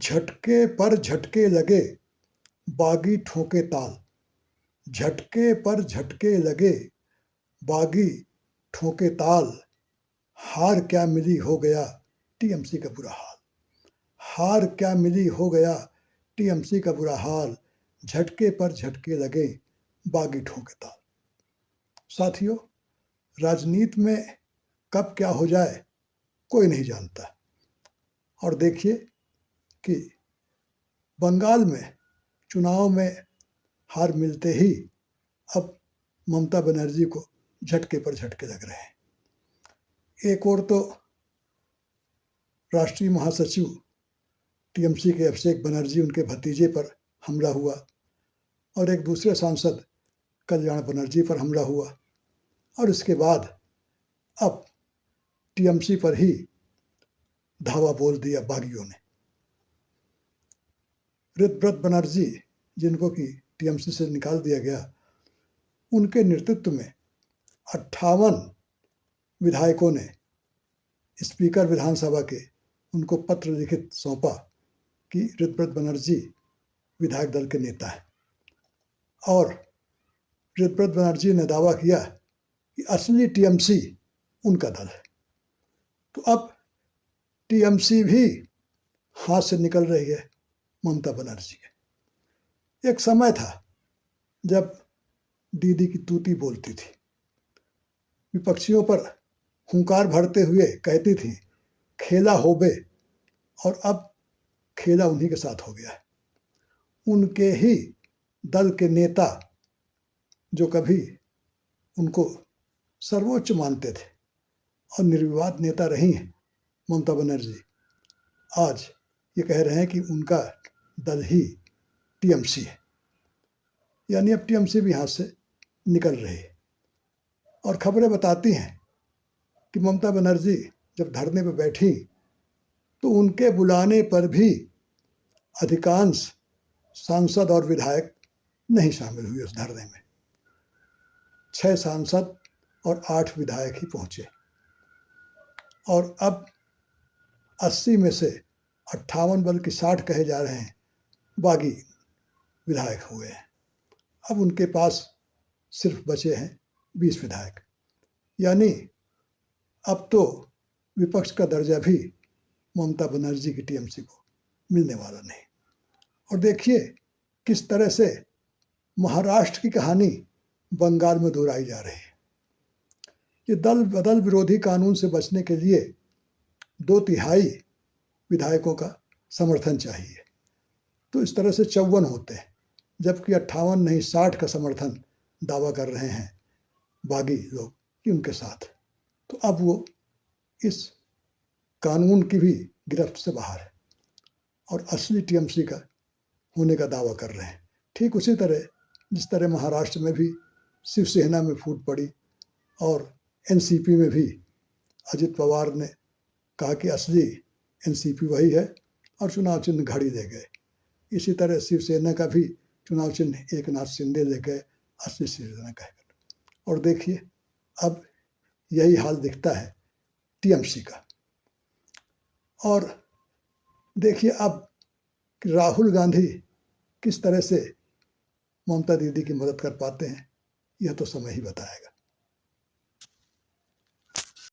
झटके पर झटके लगे, बागी ठोके ताल। झटके पर झटके लगे, बागी ठोके ताल। हार क्या मिली हो गया टीएमसी का बुरा हाल। हार क्या मिली हो गया टीएमसी का बुरा हाल। झटके पर झटके लगे, बागी ठोके ताल। साथियों, राजनीति में कब क्या हो जाए कोई नहीं जानता। और देखिए कि बंगाल में चुनाव में हार मिलते ही अब ममता बनर्जी को झटके पर झटके लग रहे हैं। एक और तो राष्ट्रीय महासचिव टीएमसी के अभिषेक बनर्जी, उनके भतीजे पर हमला हुआ, और एक दूसरे सांसद कल्याण बनर्जी पर हमला हुआ, और इसके बाद अब टीएमसी पर ही धावा बोल दिया बागियों ने। ऋतव्रत बनर्जी, जिनको कि टीएमसी से निकाल दिया गया, उनके नेतृत्व में 58 विधायकों ने स्पीकर विधानसभा के उनको पत्र लिखित सौंपा कि ऋतव्रत बनर्जी विधायक दल के नेता हैं, और ऋतव्रत बनर्जी ने दावा किया कि असली टीएमसी उनका दल है। तो अब टीएमसी भी हाथ से निकल रही है ममता बनर्जी के। एक समय था जब दीदी की तूती बोलती थी, विपक्षियों पर हुंकार भरते हुए कहती थी खेला होबे, और अब खेला उन्हीं के साथ हो गया है। उनके ही दल के नेता, जो कभी उनको सर्वोच्च मानते थे और निर्विवाद नेता रही हैं ममता बनर्जी, आज ये कह रहे हैं कि उनका दल ही टीएमसी है। यानी अब टीएमसी भी हाथ से निकल रही है। और खबरें बताती हैं कि ममता बनर्जी जब धरने पर बैठी तो उनके बुलाने पर भी अधिकांश सांसद और विधायक नहीं शामिल हुए उस धरने में। 6 सांसद और 8 विधायक ही पहुंचे, और अब 80 में से 58 बल्कि 60 कहे जा रहे हैं बागी विधायक हुए हैं। अब उनके पास सिर्फ बचे हैं 20 विधायक। यानी अब तो विपक्ष का दर्जा भी ममता बनर्जी की टीएमसी को मिलने वाला नहीं। और देखिए किस तरह से महाराष्ट्र की कहानी बंगाल में दोहराई जा रही है। ये दल बदल विरोधी कानून से बचने के लिए 2/3 विधायकों का समर्थन चाहिए, तो इस तरह से 54 होते हैं, जबकि 58 नहीं 60 का समर्थन दावा कर रहे हैं बागी लोग कि उनके साथ। तो अब वो इस कानून की भी गिरफ्त से बाहर है और असली टीएमसी का होने का दावा कर रहे हैं। ठीक उसी तरह जिस तरह महाराष्ट्र में भी शिवसेना में फूट पड़ी और एनसीपी में भी अजित पवार ने कहा कि असली एनसीपी वही है और चुनाव चिन्ह घड़ी ले गए। इसी तरह शिवसेना का भी चुनाव चिन्ह एकनाथ शिंदे ले गए असली शिवसेना कहकर। और देखिए अब यही हाल दिखता है टीएमसी का। और देखिए अब राहुल गांधी किस तरह से ममता दीदी की मदद कर पाते हैं, यह तो समय ही बताएगा।